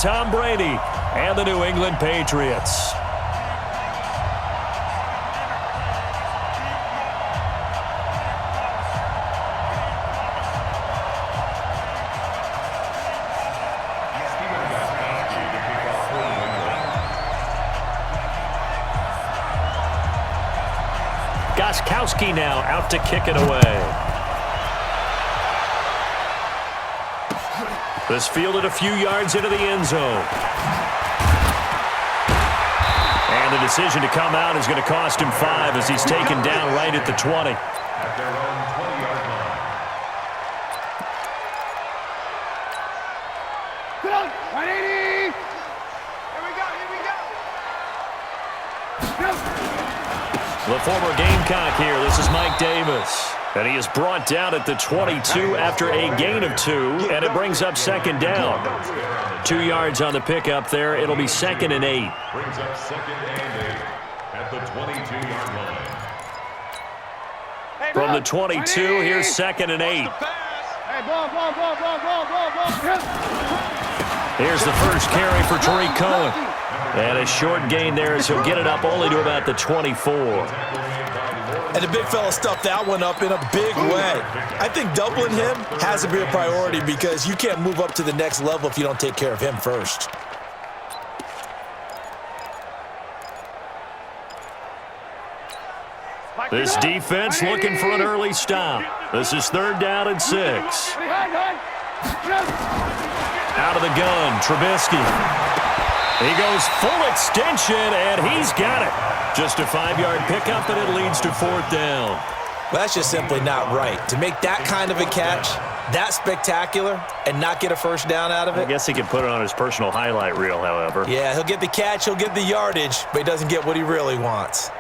Tom Brady and the New England Patriots. Gostkowski now out to kick it away. This fielded a few yards into the end zone. And the decision to come out is going to cost him 5 as he's taken down right at the 20. At their own 20-yard line. Get on, 180. Here we go, here we go. The former Gamecock here. This is Mike Davis. And he is brought down at the 22 after a gain of 2, and it brings up second down. 2 yards on the pickup there. It'll be 2nd and 8. Brings up 2nd and 8 at the 22-yard line. From the 22, here's 2nd and 8. Here's the first carry for Tariq Cohen. And a short gain there as he'll get it up only to about the 24. And the big fella stuffed that one up in a big way. I think doubling him has to be a priority because you can't move up to the next level if you don't take care of him first. This defense looking for an early stop. This is 3rd down and 6. Out of the gun, Trubisky. He goes full extension, and he's got it. Just a 5-yard pickup, and it leads to 4th down. Well, that's just simply not right. To make that kind of a catch, that spectacular, and not get a first down out of it. I guess he can put it on his personal highlight reel, however. Yeah, he'll get the catch, he'll get the yardage, but he doesn't get what he really wants.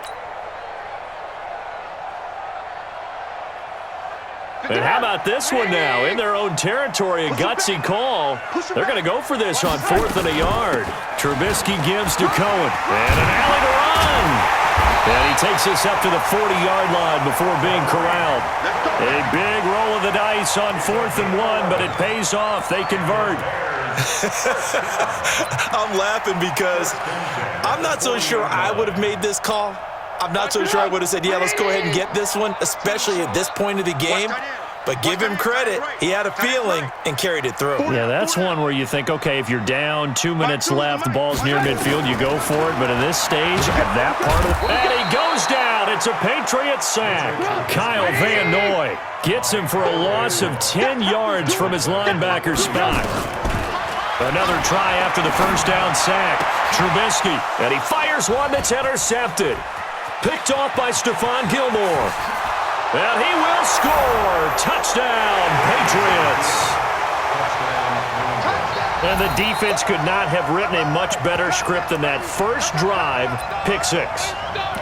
And how about this one now? In their own territory, a gutsy call. They're going to go for this on 4th and a yard. Trubisky gives to Cohen. And an alley to run. And he takes this up to the 40-yard line before being corralled. A big roll of the dice on 4th and 1, but it pays off. They convert. I'm laughing because I'm not so sure I would have made this call. I'm not so sure I would have said, yeah, let's go ahead and get this one, especially at this point of the game. But give him credit. He had a feeling and carried it through. Yeah, that's one where you think, okay, if you're down, 2 minutes left, the ball's near midfield, you go for it. But in this stage, at that part of the... And he goes down. It's a Patriot sack. Kyle Van Noy gets him for a loss of 10 yards from his linebacker spot. Another try after the first down sack. Trubisky, and he fires one that's intercepted. Picked off by Stephon Gilmore. And he will score. Touchdown, Patriots. And the defense could not have written a much better script than that first drive, pick 6.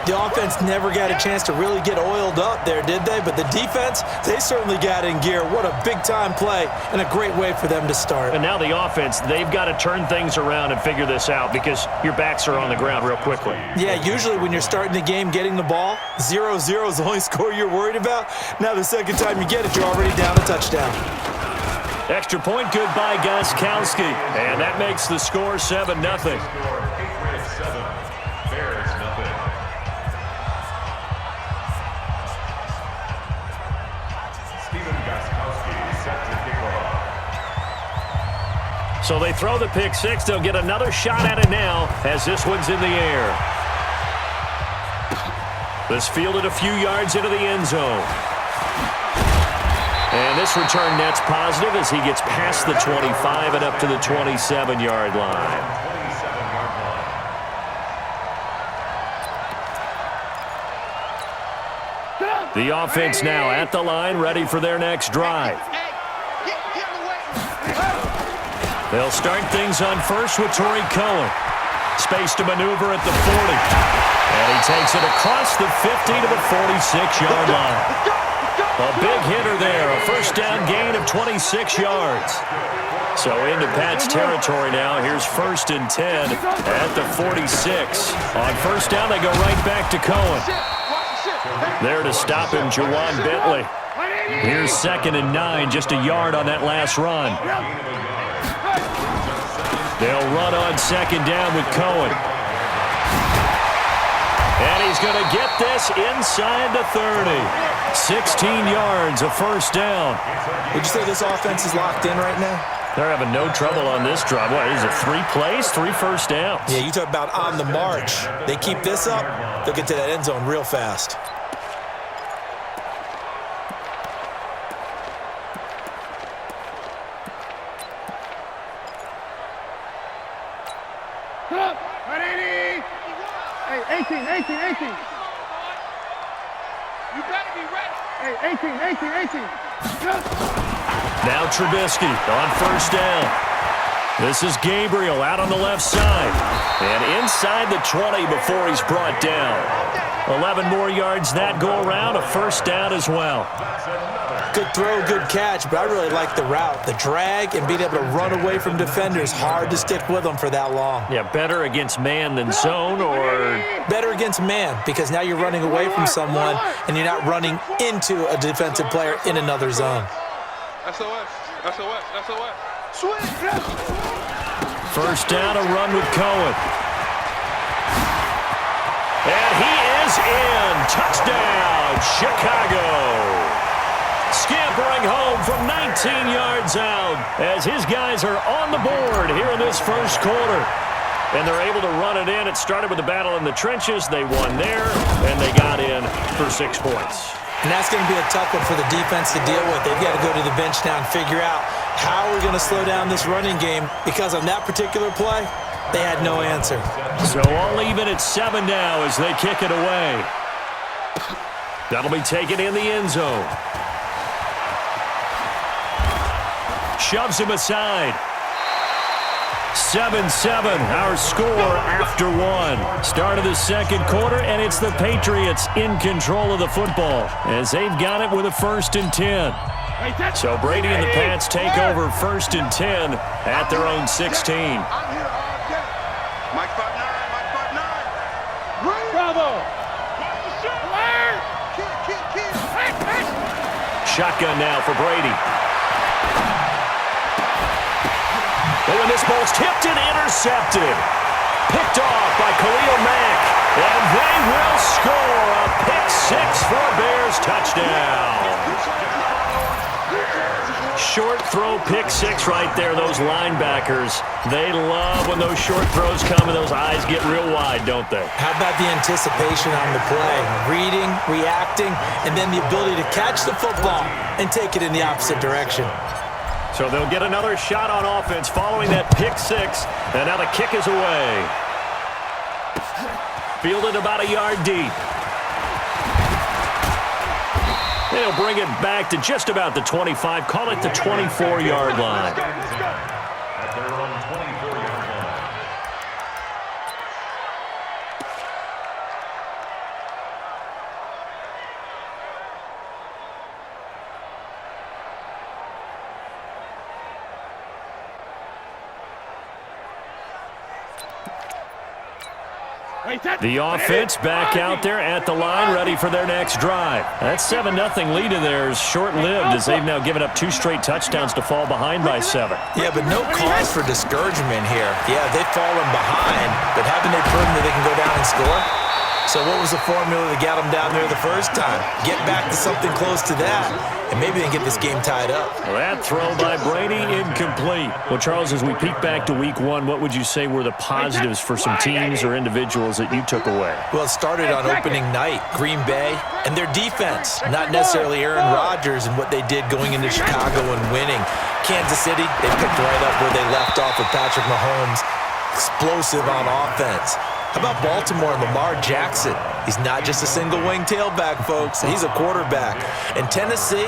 The offense never got a chance to really get oiled up there, did they? But the defense, they certainly got in gear. What a big-time play and a great way for them to start. And now the offense, they've got to turn things around and figure this out because your backs are on the ground real quickly. Yeah, usually when you're starting the game getting the ball, 0-0 is the only score you're worried about. Now the second time you get it, you're already down a touchdown. Extra point good by Gostkowski. And that makes the score 7-0. So they throw the pick 6. They'll get another shot at it now as this one's in the air. This fielded a few yards into the end zone. And this return net's positive as he gets past the 25 and up to the 27-yard line. The offense now at the line, ready for their next drive. They'll start things on first with Tariq Cohen. Space to maneuver at the 40. And he takes it across the 50 to the 46-yard line. A big hitter there, a first down gain of 26 yards. So into Pat's territory now. Here's 1st and 10 at the 46. On first down, they go right back to Cohen. There to stop him, Juwan Bentley. Here's 2nd and 9, just a yard on that last run. They'll run on second down with Cohen. And he's going to get this inside the 30. 16 yards, a first down. Would you say this offense is locked in right now? They're having no trouble on this drive. What is it, 3 plays, 3 first downs? Yeah, you talk about on the march. They keep this up, they'll get to that end zone real fast. Stop. 180. Hey, 18. You better be ready. Hey, 18. Now Trubisky on first down. This is Gabriel out on the left side. And inside the 20 before he's brought down. 11 more yards that go around, a first down as well. Good throw, good catch, but I really like the route. The drag and being able to run away from defenders, hard to stick with them for that long. Yeah, better against man than zone, or? Better against man, because now you're running away from someone and you're not running into a defensive player in another zone. SOS. First down, a run with Cohen. And he is in. Touchdown, Chicago. Scampering home from 19 yards out as his guys are on the board here in this first quarter. And they're able to run it in. It started with a battle in the trenches. They won there, and they got in for 6 points. And that's going to be a tough one for the defense to deal with. They've got to go to the bench now and figure out how we're going to slow down this running game, because on that particular play, they had no answer. So all even at 7 now as they kick it away. That'll be taken in the end zone. Shoves him aside. 7-7, our score after 1. Start of the second quarter, and it's the Patriots in control of the football as they've got it with a 1st and 10. So Brady and the Pats take over 1st and 10 at their own 16. Mike 5'9". Bravo. Shotgun now for Brady. Oh, and this ball's tipped and intercepted. Picked off by Khalil Mack. And they will score a pick-6 for a Bears touchdown. Short throw, pick-6 right there. Those linebackers, they love when those short throws come and those eyes get real wide, don't they? How about the anticipation on the play? Reading, reacting, and then the ability to catch the football and take it in the opposite direction. So they'll get another shot on offense following that pick-6, and now the kick is away. Fielded about a yard deep. They'll bring it back to just about the 25, call it the 24-yard line. At their own 24-yard line. The offense back out there at the line, ready for their next drive. That 7-0 lead of theirs short-lived as they've now given up 2 straight touchdowns to fall behind by 7. Yeah, but no cause for discouragement here. Yeah, they've fallen behind, but haven't they proven that they can go down and score? So what was the formula that got them down there the first time? Get back to something close to that, and maybe they can get this game tied up. Well, that throw by Brady, incomplete. Well, Charles, as we peek back to week 1, what would you say were the positives for some teams or individuals that you took away? Well, it started on opening night, Green Bay, and their defense. Not necessarily Aaron Rodgers and what they did going into Chicago and winning. Kansas City, they picked right up where they left off with Patrick Mahomes. Explosive on offense. How about Baltimore and Lamar Jackson? He's not just a single-wing tailback, folks. He's a quarterback. And Tennessee,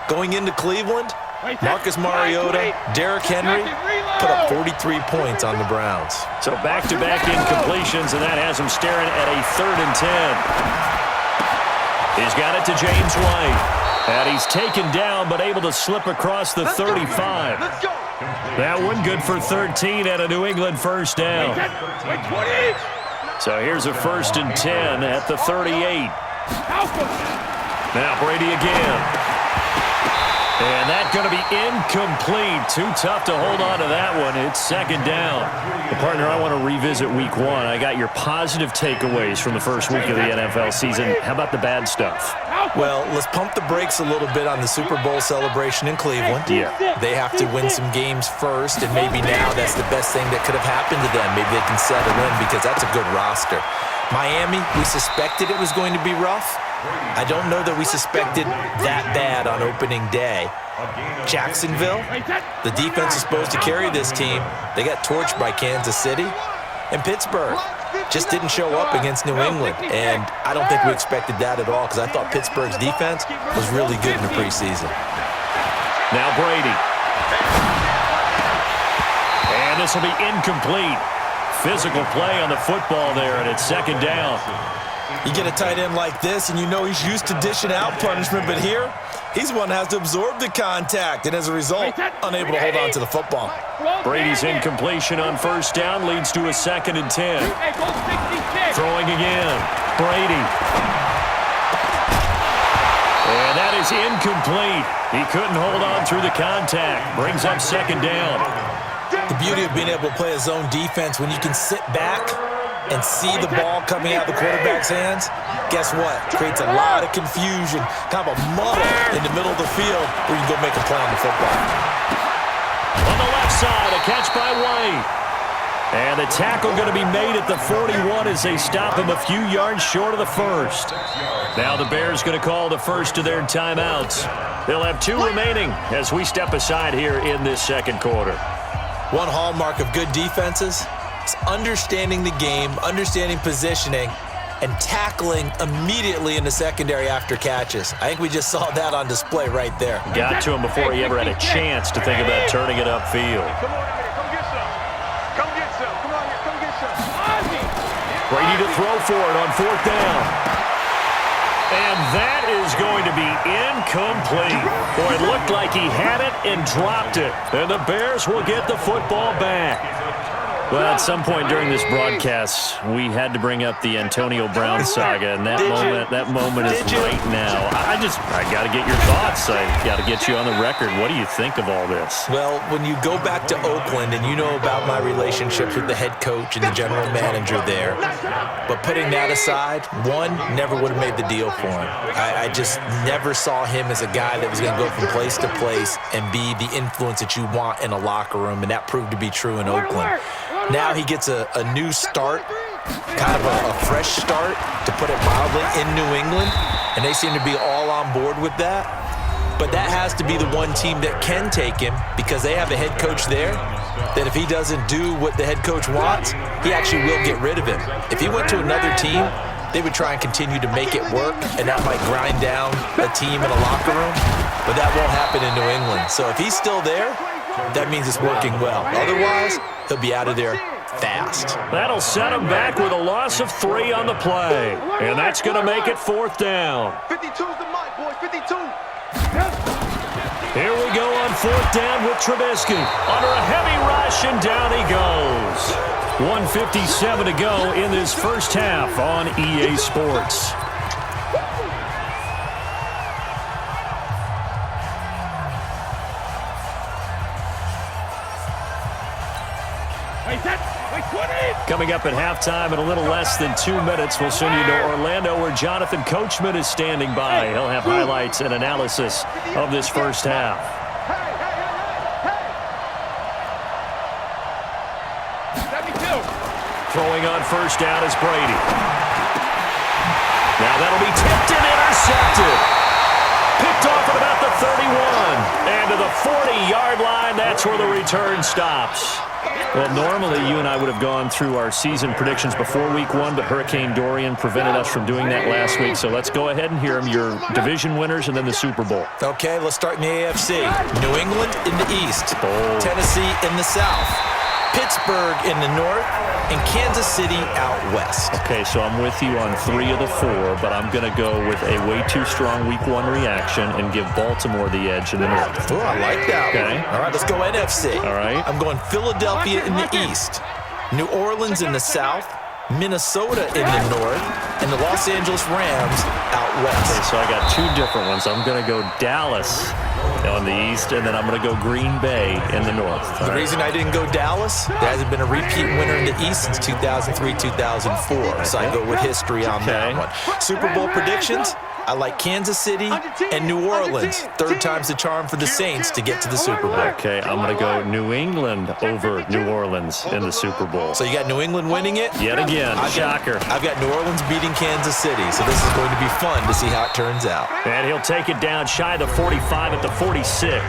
going into Cleveland, Marcus Mariota, Derrick Henry put up 43 points on the Browns. So back-to-back incompletions, and that has him staring at a 3rd and 10. He's got it to James White. And he's taken down, but able to slip across the 35. That one good for 13 and a New England first down. So here's a 1st and 10 at the 38. Now Brady again. And that's going to be incomplete. Too tough to hold on to that one. It's second down. Well, partner, I want to revisit week one. I got your positive takeaways from the first week of the NFL season. How about the bad stuff? Well, let's pump the brakes a little bit on the Super Bowl celebration in Cleveland. Yeah. They have to win some games first, and maybe now that's the best thing that could have happened to them. Maybe they can settle in because that's a good roster. Miami, we suspected it was going to be rough. I don't know that we suspected that bad on opening day. Jacksonville, the defense is supposed to carry this team. They got torched by Kansas City. And Pittsburgh just didn't show up against New England. And I don't think we expected that at all because I thought Pittsburgh's defense was really good in the preseason. Now Brady. And this will be incomplete. Physical play on the football there, and it's second down. You get a tight end like this, and you know he's used to dishing out punishment, but here, he's the one that has to absorb the contact, and as a result, unable to hold on to the football. Brady's incompletion on first down leads to a 2nd and 10. Throwing again. Brady. And that is incomplete. He couldn't hold on through the contact. Brings up second down. The beauty of being able to play a zone defense when you can sit back and see the ball coming out of the quarterback's hands, guess what? Creates a lot of confusion, kind of a muddle in the middle of the field where you can go make a play on the football. On the left side, a catch by White. And the tackle going to be made at the 41 as they stop him a few yards short of the first. Now the Bears going to call the first of their timeouts. They'll have 2 remaining as we step aside here in this second quarter. One hallmark of good defenses is understanding the game, understanding positioning, and tackling immediately in the secondary after catches. I think we just saw that on display right there. Got to him before he ever had a chance to think about turning it upfield. Come on here, come get some. Come get some. Come on here, come get some. Brady to throw for it on 4th down. And that is going to be incomplete. Boy, it looked like he had it and dropped it. And the Bears will get the football back. Well, at some point during this broadcast, we had to bring up the Antonio Brown saga, and that moment is right now. I got to get your thoughts. I got to get you on the record. What do you think of all this? Well, when you go back to Oakland, and you know about my relationships with the head coach and the general manager there, but putting that aside, one, never would have made the deal for him. I just never saw him as a guy that was going to go from place to place and be the influence that you want in a locker room, and that proved to be true in Oakland. Now he gets a new start, kind of a fresh start, to put it mildly, in New England, and they seem to be all on board with that. But that has to be the one team that can take him because they have a head coach there that if he doesn't do what the head coach wants, he actually will get rid of him. If he went to another team, they would try and continue to make it work, and that might grind down a team in a locker room, but that won't happen in New England. So if he's still there, that means it's working well. Otherwise, he'll be out of there fast. That'll set him back with a loss of 3 on the play. And that's going to make it 4th down. 52's the mic, boys, 52. Here we go on 4th down with Trubisky. Under a heavy rush, and down he goes. 1:57 to go in this first half on EA Sports. Coming up at halftime in a little less than 2 minutes, we'll send you to Orlando where Jonathan Coachman is standing by. He'll have highlights and analysis of this first half. Throwing on first down is Brady. Now that'll be tipped and intercepted. Picked off at about the 31. And to the 40-yard line, that's where the return stops. Well, normally you and I would have gone through our season predictions before week 1, but Hurricane Dorian prevented us from doing that last week. So let's go ahead and hear them, your division winners and then the Super Bowl. Okay, let's start in the AFC. New England in the East. Tennessee in the South. Pittsburgh in the North. And Kansas City out West. Okay, so I'm with you on 3 of the 4, but I'm going to go with a way too strong week 1 reaction and give Baltimore the edge in the North. Oh, I like that. Okay. All right, let's go NFC. All right. I'm going Philadelphia in the East, New Orleans in the South, Minnesota in the North, and the Los Angeles Rams out West. Okay, so I got 2 different ones. I'm going to go Dallas on the East, and then I'm going to go Green Bay in the North. The reason I didn't go Dallas, there hasn't been a repeat winner in the East since 2003-2004, so I go with history on that one. Super Bowl predictions, I like Kansas City and New Orleans. Third time's the charm for the Saints to get to the Super Bowl. Okay, I'm going to go New England over New Orleans in the Super Bowl. So you got New England winning it? Yet again, shocker. I've got New Orleans beating Kansas City, so this is going to be fun to see how it turns out. And he'll take it down shy of the 45 at the 46.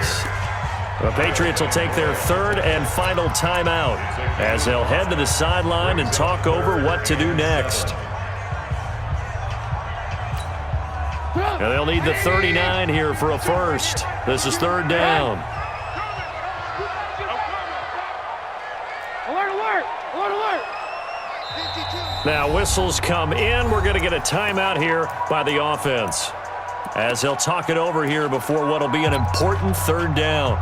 The Patriots will take their third and final timeout as they'll head to the sideline and talk over what to do next. And they'll need the 39 here for a first. This is third down. Alert, alert, alert, alert. Now whistles come in. We're going to get a timeout here by the offense as they'll talk it over here before what will be an important third down.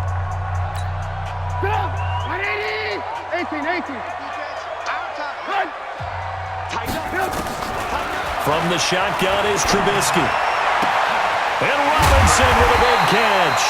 18. From the shotgun is Trubisky. And Robinson with a big catch.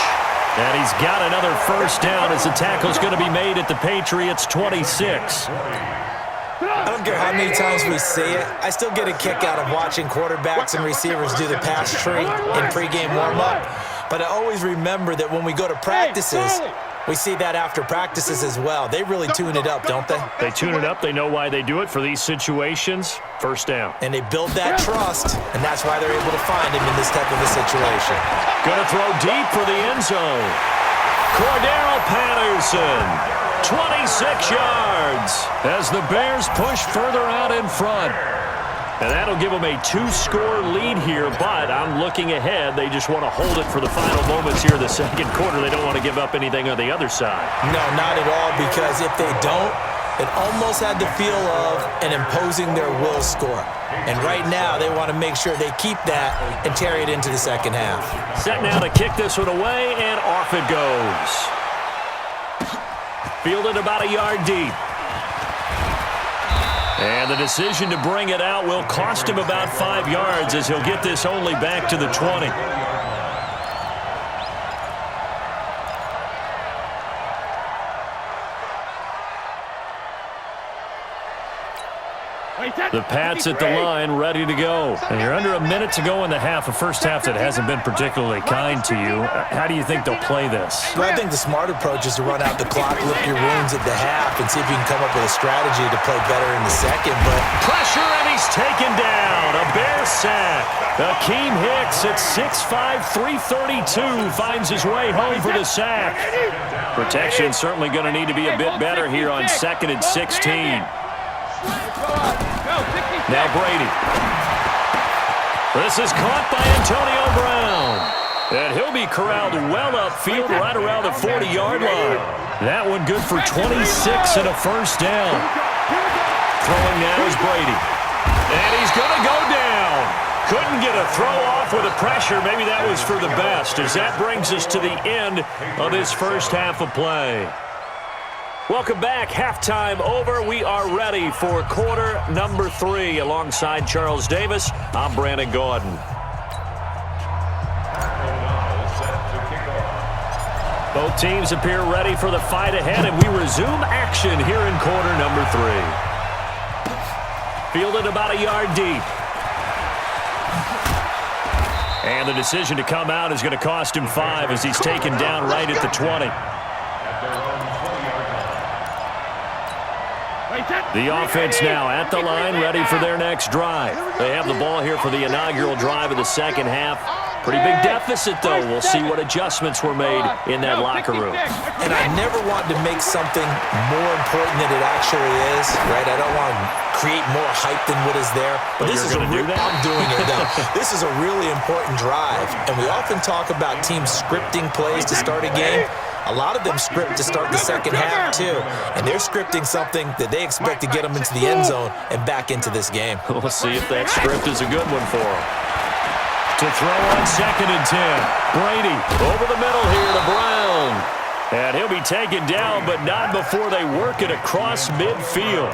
And he's got another first down as the tackle's going to be made at the Patriots' 26. I don't care how many times we see it, I still get a kick out of watching quarterbacks and receivers do the pass tree in pregame warm-up. But I always remember that when we go to practices, we see that after practices as well. They really tune it up, don't they? They tune it up. They know why they do it for these situations. First down. And they build that trust, and that's why they're able to find him in this type of a situation. Going to throw deep for the end zone. Cordero Patterson, 26 yards as the Bears push further out in front. And that'll give them a 2-score lead here, but I'm looking ahead. They just want to hold it for the final moments here in the second quarter. They don't want to give up anything on the other side. No, not at all, because if they don't, it almost had the feel of an imposing their will score. And right now, they want to make sure they keep that and carry it into the second half. Set now to kick this one away, and off it goes. Fielded about a yard deep. And the decision to bring it out will cost him about 5 yards as he'll get this only back to the 20. The Pats at the line, ready to go. And you're under a minute to go in the half, a first half that hasn't been particularly kind to you. How do you think they'll play this? Well, I think the smart approach is to run out the clock, lick your wounds at the half, and see if you can come up with a strategy to play better in the second. But pressure, and he's taken down. A Bear sack. Akeem Hicks at 6'5", 332 finds his way home for the sack. Protection certainly going to need to be a bit better here on 2nd and 16. Now Brady. This is caught by Antonio Brown. And he'll be corralled well upfield right around the 40-yard line. That one good for 26 and a first down. Throwing now is Brady. And he's going to go down. Couldn't get a throw off with the pressure. Maybe that was for the best, as that brings us to the end of this first half of play. Welcome back. Halftime over. We are ready for quarter number 3. Alongside Charles Davis, I'm Brandon Gordon. Both teams appear ready for the fight ahead, and we resume action here in quarter number 3. Fielded about a yard deep. And the decision to come out is going to cost him 5 as he's taken down right at the 20. The offense now at the line, ready for their next drive. They have the ball here for the inaugural drive of the second half. Pretty big deficit, though. We'll see what adjustments were made in that locker room. And I never want to make something more important than it actually is, right? I don't want to create more hype than what is there. But this is I'm doing it now. This is a really important drive. And we often talk about teams scripting plays to start a game. A lot of them script to start the second half, too. And they're scripting something that they expect to get them into the end zone and back into this game. We'll see if that script is a good one for them. To throw on 2nd and 10. Brady over the middle here to Brown. And he'll be taken down, but not before they work it across midfield.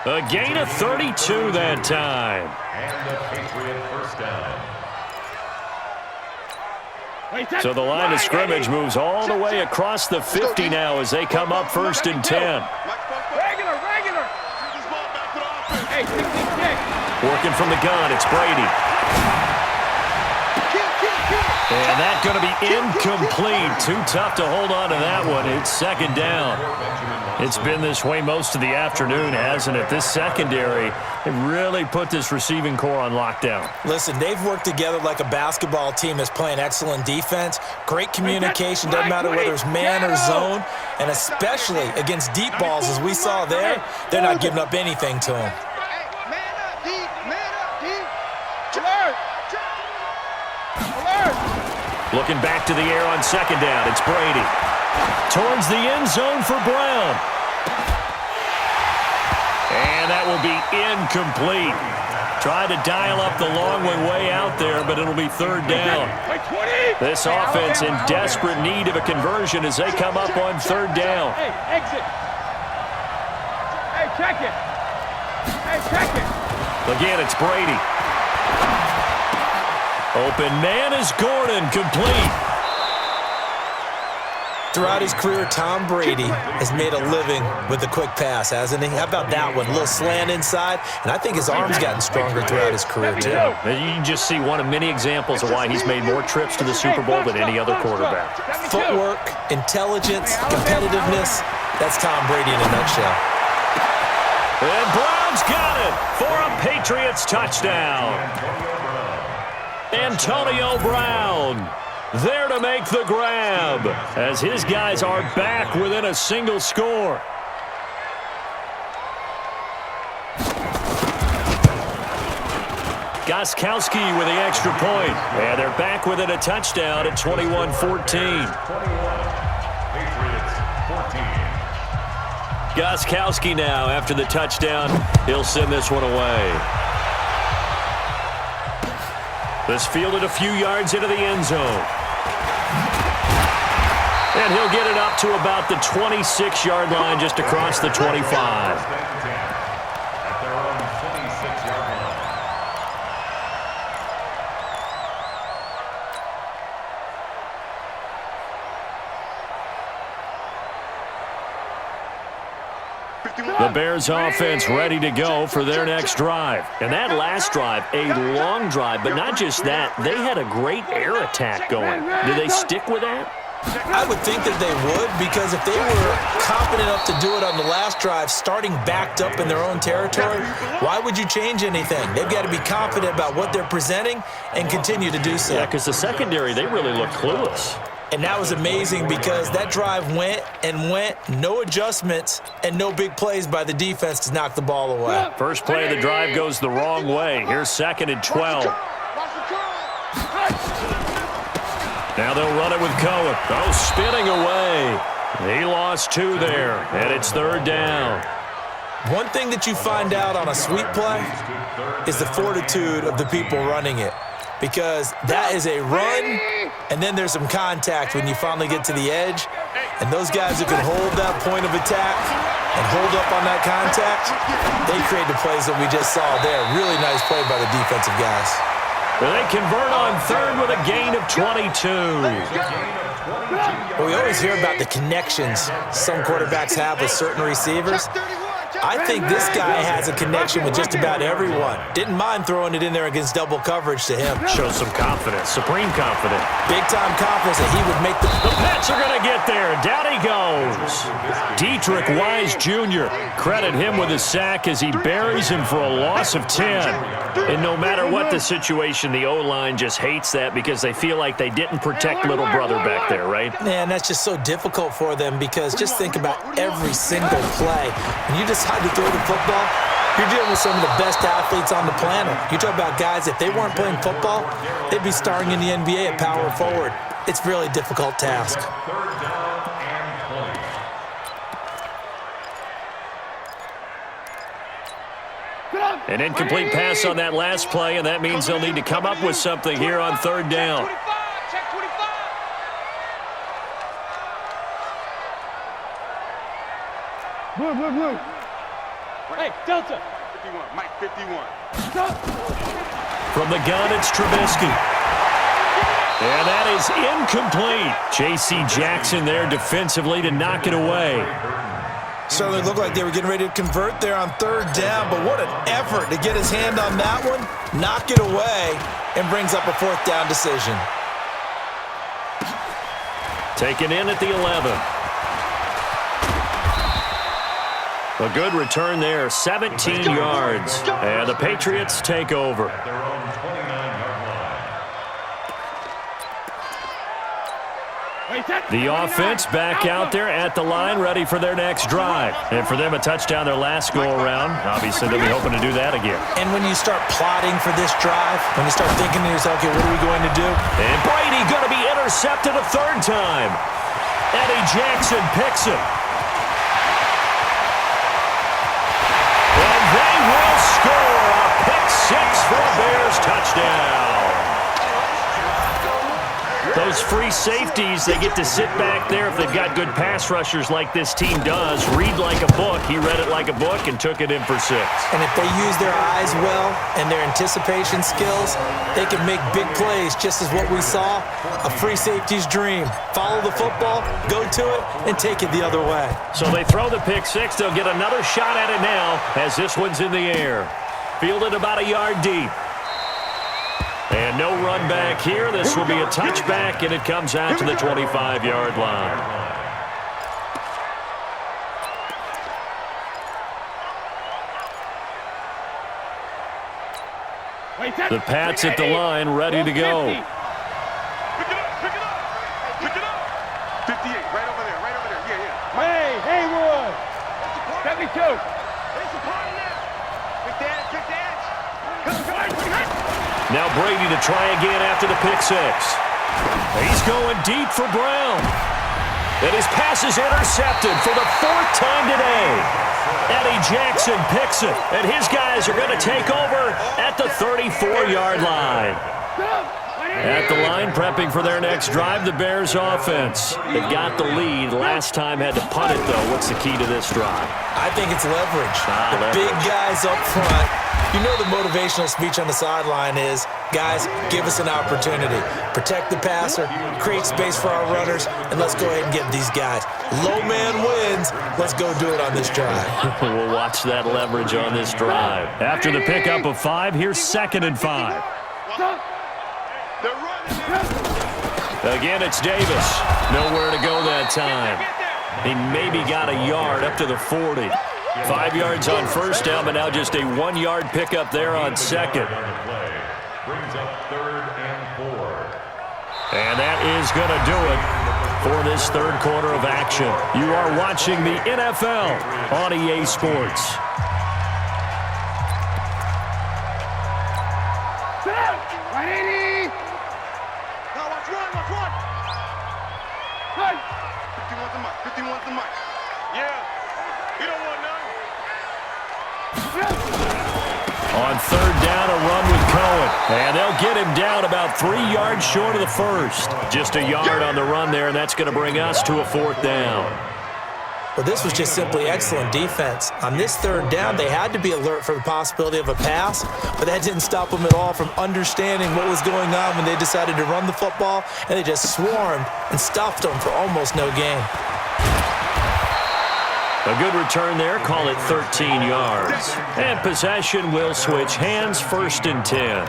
A gain of 32 that time. And the Patriot first down. So the line of scrimmage moves all the way across the 50 now as they come up 1st and 10. Regular. Hey, Working from the gun, it's Brady. And that's going to be incomplete. Too tough to hold on to that one. It's 2nd down. It's been this way most of the afternoon, hasn't it? This secondary, they really put this receiving core on lockdown. Listen, they've worked together like a basketball team that's playing excellent defense. Great communication, doesn't matter whether it's man or zone. And especially against deep balls, as we saw there, they're not giving up anything to them. Looking back to the air on 2nd down, it's Brady. Towards the end zone for Brown. And that will be incomplete. Tried to dial up the long one way out there, but it'll be 3rd down. This offense in desperate need of a conversion as they come up on 3rd down. Hey, exit. Hey, check it. Again, it's Brady. Open man is Gordon, complete. Throughout his career, Tom Brady has made a living with the quick pass, hasn't he? How about that one? A little slant inside, and I think his arm's gotten stronger throughout his career, too. You can just see one of many examples of why he's made more trips to the Super Bowl than any other quarterback. Footwork, intelligence, competitiveness, that's Tom Brady in a nutshell. And Brown's got it for a Patriots touchdown. Antonio Brown there to make the grab as his guys are back within a single score. Gostkowski with the extra point. And they're back within a touchdown at 21-14. Gostkowski now after the touchdown. He'll send this one away. This fielded a few yards into the end zone. And he'll get it up to about the 26-yard line, just across the 25. The Bears offense ready to go for their next drive. And that last drive, a long drive, but not just that. They had a great air attack going. Do they stick with that? I would think that they would, because if they were confident enough to do it on the last drive, starting backed up in their own territory, why would you change anything? They've got to be confident about what they're presenting and continue to do so. Yeah, because the secondary, they really look clueless. And that was amazing because that drive went and went, no adjustments, and no big plays by the defense to knock the ball away. First play of the drive goes the wrong way. Here's 2nd and 12. Now they'll run it with Cohen. Oh, spinning away. He lost 2 there, and it's 3rd down. One thing that you find out on a sweep play is the fortitude of the people running it. Because that is a run, and then there's some contact when you finally get to the edge. And those guys who can hold that point of attack and hold up on that contact, they create the plays that we just saw there. Really nice play by the defensive guys. Well, they convert on 3rd with a gain of 22. Well, we always hear about the connections some quarterbacks have with certain receivers. I think this guy has a connection with just about everyone. Didn't mind throwing it in there against double coverage to him. Shows some confidence, supreme confidence. Big-time confidence that he would make the... The Pats are going to get there. Down he goes. Dietrich Wise Jr. Credit him with his sack as he buries him for a loss of 10. And no matter what the situation, the O-line just hates that because they feel like they didn't protect little brother back there, right? Man, that's just so difficult for them because just think about every single play. When you decide to throw the football, you're dealing with some of the best athletes on the planet. You talk about guys, if they weren't playing football, they'd be starring in the NBA at power forward. It's a really difficult task. An incomplete pass on that last play, and that means they'll need to come up with something here on 3rd down. Blue. Hey, Delta. 51, Mike 51. From the gun, it's Trubisky. And that is incomplete. J.C. Jackson there defensively to knock it away. Certainly looked like they were getting ready to convert there on third down, but what an effort to get his hand on that one, knock it away, and brings up a fourth down decision. Taken in at the 11. A good return there, 17 yards. And the Patriots take over. Their own 29-yard line. The offense back out there at the line, ready for their next drive. And for them, a touchdown their last go-around. Obviously, they'll be hoping to do that again. And when you start plotting for this drive, when you start thinking to yourself, okay, what are we going to do? And Brady going to be intercepted a third time. Eddie Jackson picks it. And they will score a pick six for a Bears touchdown. Those free safeties, they get to sit back there if they've got good pass rushers like this team does. Read like a book. He read it like a book and took it in for 6. And if they use their eyes well and their anticipation skills, they can make big plays, just as what we saw, a free safety's dream. Follow the football, go to it, and take it the other way. So they throw the pick six. They'll get another shot at it now as this one's in the air. Fielded about a yard deep. And no run back here. This will be a touchback, and it comes out to the 25-yard line. The Pats at the line, ready to go. Pick it up. 58, right over there. Yeah. Hey, Haywood. 72. Now Brady to try again after the pick six. He's going deep for Brown. And his pass is intercepted for the 4th time today. Eddie Jackson picks it, and his guys are going to take over at the 34-yard line. At the line, prepping for their next drive, the Bears offense. They've got the lead. Last time had to punt it, though. What's the key to this drive? I think it's leverage. Leverage. Big guys up front. You know the motivational speech on the sideline is, guys, give us an opportunity. Protect the passer, create space for our runners, and let's go ahead and get these guys. Low man wins. Let's go do it on this drive. We'll watch that leverage on this drive. After the pickup of 5, here's 2nd and 5. Again, it's Davis. Nowhere to go that time. He maybe got a yard up to the 40. 5 yards on first down, but now just a 1-yard pickup there on second. Brings up 3rd and 4. And that is going to do it for this third quarter of action. You are watching the NFL on EA Sports. On third down, a run with Cohen. And they'll get him down about 3 yards short of the first. Just a yard on the run there, and that's going to bring us to a 4th down. Well, this was just simply excellent defense. On this third down, they had to be alert for the possibility of a pass, but that didn't stop them at all from understanding what was going on when they decided to run the football, and they just swarmed and stuffed them for almost no gain. A good return there, call it 13 yards. And possession will switch hands, 1st and 10.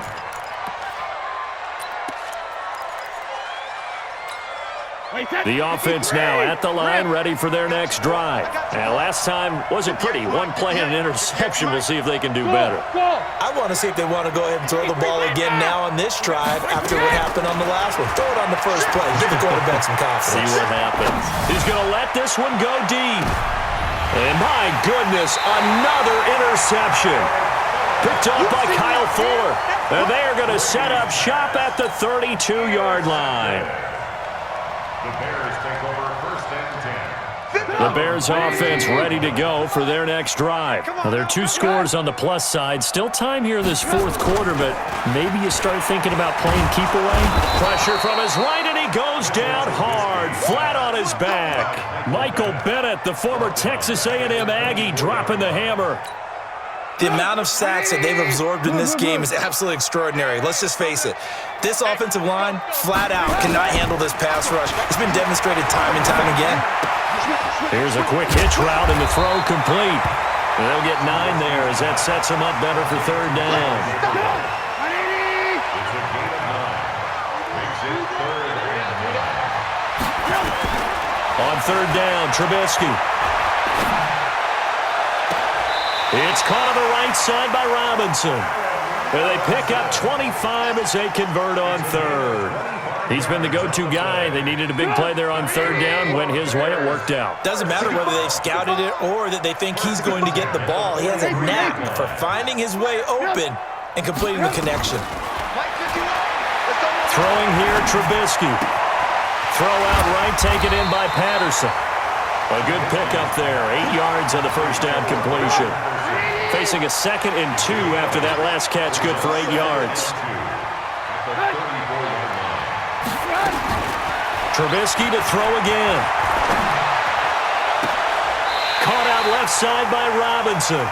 The offense now at the line, ready for their next drive. And last time wasn't pretty. One play and an interception. We'll see if they can do better. I want to see if they want to go ahead and throw the ball again now on this drive after what happened on the last one. Throw it on the first play. Give the quarterback some confidence. See what happens. He's going to let this one go deep. And my goodness, another interception. Picked up by Kyle Fuller. And they are going to set up shop at the 32-yard line. The Bears take over 1st and 10. The Bears offense ready to go for their next drive. Now, there are 2 scores on the plus side. Still time here in this 4th quarter, but maybe you start thinking about playing keep away. Pressure from his right, and he goes down hard, flat on his back. Michael Bennett, the former Texas A&M Aggie, dropping the hammer. The amount of sacks that they've absorbed in this game is absolutely extraordinary. Let's just face it. This offensive line, flat out, cannot handle this pass rush. It's been demonstrated time and time again. Here's a quick hitch route, and the throw complete. And they'll get 9 there as that sets them up better for third down. On third down, Trubisky. It's caught on the right side by Robinson. And they pick up 25 as they convert on third. He's been the go-to guy. They needed a big play there on third down. Went his way. It worked out. Doesn't matter whether they've scouted it or that they think he's going to get the ball. He has a knack for finding his way open and completing the connection. Throwing here, Trubisky. Throw out right, taken in by Patterson. A good pickup there. 8 yards on the first down completion. Facing a 2nd and 2 after that last catch, good for 8 yards. Trubisky to throw again. Caught out left side by Robinson.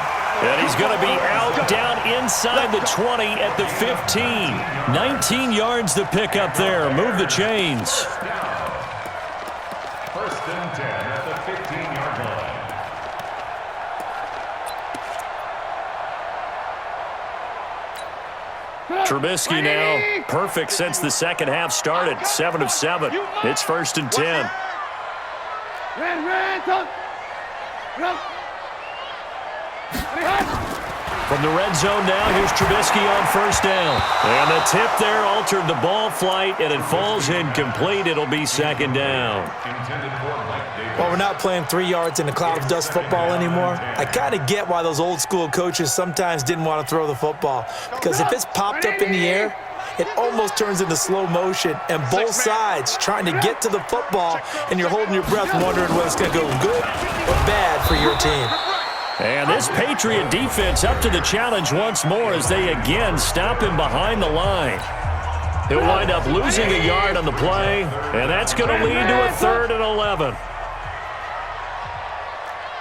And he's going to be out down inside the 20 at the 15. 19 yards to pick up there. Move the chains. First and 10 at the 15-yard line. Trubisky now perfect since the second half started. 7 of 7. It's first and 10. From the red zone now, here's Trubisky on first down. And the tip there altered the ball flight, and it falls incomplete. It'll be second down. Well, we're not playing 3 yards in a cloud of dust football anymore. I kind of get why those old school coaches sometimes didn't want to throw the football. Because if it's popped up in the air, it almost turns into slow motion, and both sides trying to get to the football, and you're holding your breath wondering whether it's going to go good or bad for your team. And this Patriot defense up to the challenge once more as they again stop him behind the line. He'll wind up losing a yard on the play, and that's going to lead to a 3rd and 11.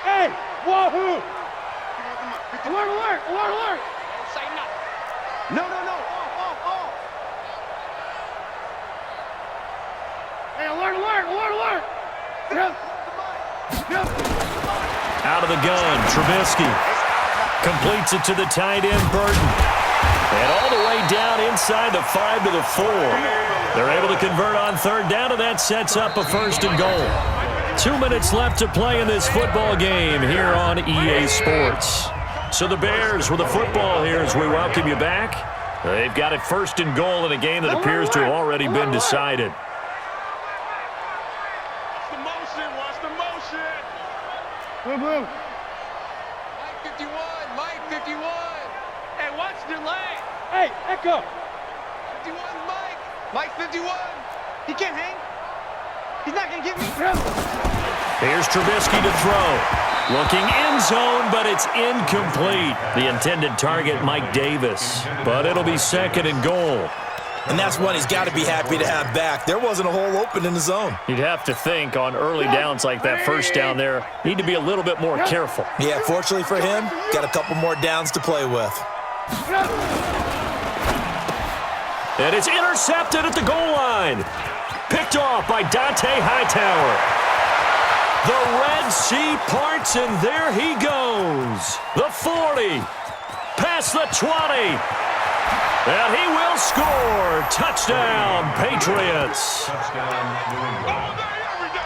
Hey, wahoo! Alert, alert, alert, alert! Say nothing. No. Off. Hey, alert, alert! Yep. Out of the gun, Trubisky completes it to the tight end, Burton. And all the way down inside the 5 to the 4. They're able to convert on third down, and that sets up a 1st and goal. 2 minutes left to play in this football game here on EA Sports. So the Bears with the football here as we welcome you back. They've got it 1st and goal in a game that appears to have already been decided. Boom. Mike 51. Hey, watch the lane. Hey, Echo. 51, Mike 51. He can't hang. He's not going to get me. Here's Trubisky to throw. Looking end zone, but it's incomplete. The intended target, Mike Davis. But it'll be 2nd and goal. And that's one he's got to be happy to have back. There wasn't a hole open in the zone. You'd have to think on early downs like that first down there, need to be a little bit more careful. Yeah, fortunately for him, got a couple more downs to play with. And it's intercepted at the goal line. Picked off by Dante Hightower. The Red Sea parts, and there he goes. The 40, past the 20. And he will score. Touchdown, Patriots.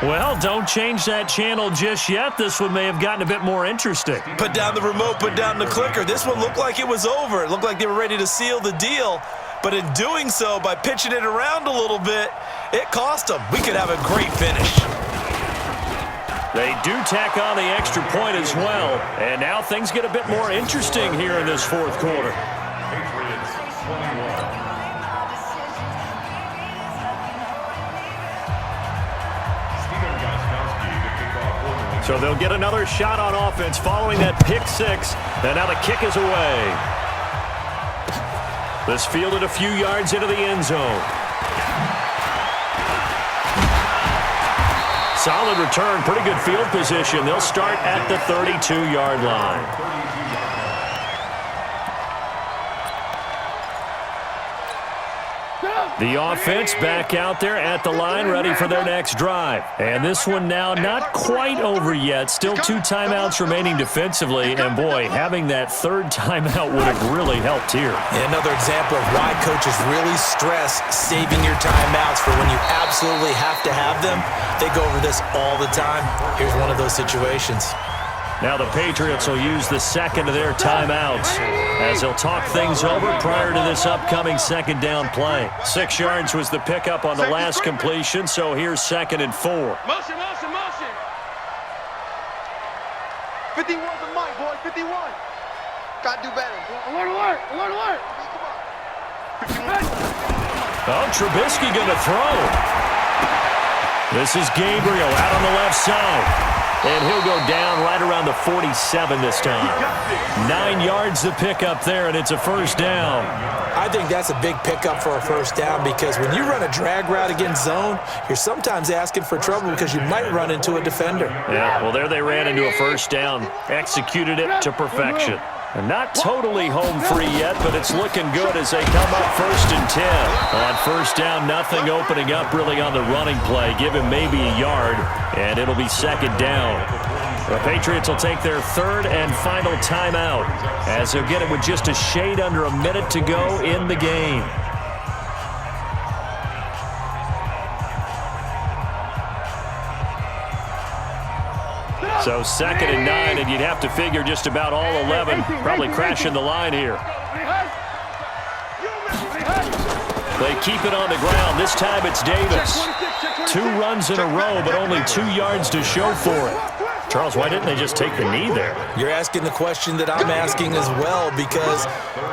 Well, don't change that channel just yet. This one may have gotten a bit more interesting. Put down the remote, put down the clicker. This one looked like it was over. It looked like they were ready to seal the deal. But in doing so, by pitching it around a little bit, it cost them. We could have a great finish. They do tack on the extra point as well. And now things get a bit more interesting here in this 4th quarter. So they'll get another shot on offense following that pick 6. And now the kick is away. This fielded a few yards into the end zone. Solid return, pretty good field position. They'll start at the 32-yard line. The offense back out there at the line, ready for their next drive. And this one now not quite over yet. Still 2 timeouts remaining defensively. And, boy, having that 3rd timeout would have really helped here. Another example of why coaches really stress saving your timeouts for when you absolutely have to have them. They go over this all the time. Here's one of those situations. Now the Patriots will use the 2nd of their timeouts as they'll talk things over prior to this upcoming 2nd down play. 6 yards was the pickup on the last completion, so here's 2nd and 4. Motion, motion, motion. 51 for Mike, boy, 51. Got to do better. Alert, alert, alert, alert. Come on. 51. Oh, Trubisky going to throw. This is Gabriel out on the left side. And he'll go down right around the 47 this time. 9 yards to pick up there, and it's a 1st down. I think that's a big pickup for a 1st down because when you run a drag route against zone, you're sometimes asking for trouble because you might run into a defender. Yeah, well, there they ran into a 1st down. Executed it to perfection. And not totally home free yet, but it's looking good as they come up 1st and 10. On 1st down, nothing opening up really on the running play. Give him maybe a yard, and it'll be 2nd down. The Patriots will take their 3rd and final timeout as they'll get it with just a shade under a minute to go in the game. So 2nd and 9, and you'd have to figure just about all 11 probably crashing the line here. They keep it on the ground. This time it's Davis. 2 runs in a row, but only 2 yards to show for it. Charles, why didn't they just take the knee there? You're asking the question that I'm asking as well because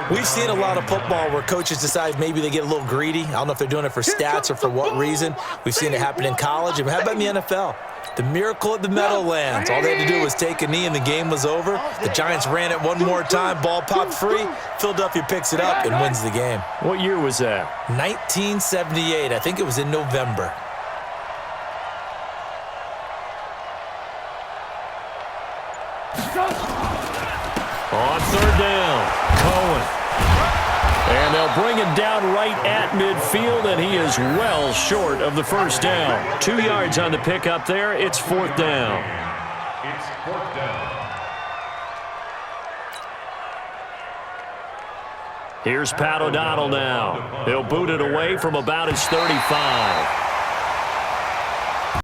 we've seen a lot of football where coaches decide maybe they get a little greedy. I don't know if they're doing it for stats or for what reason. We've seen it happen in college. And how about in the NFL? The miracle at the Meadowlands. All they had to do was take a knee and the game was over. The Giants ran it one more time. Ball popped free. Philadelphia picks it up and wins the game. What year was that? 1978. I think it was in November. On 3rd down, Cohen. And they'll bring him down right at midfield, and he is well short of the 1st down. 2 yards on the pickup there. It's 4th down. It's 4th down. Here's Pat O'Donnell now. He'll boot it away from about his 35.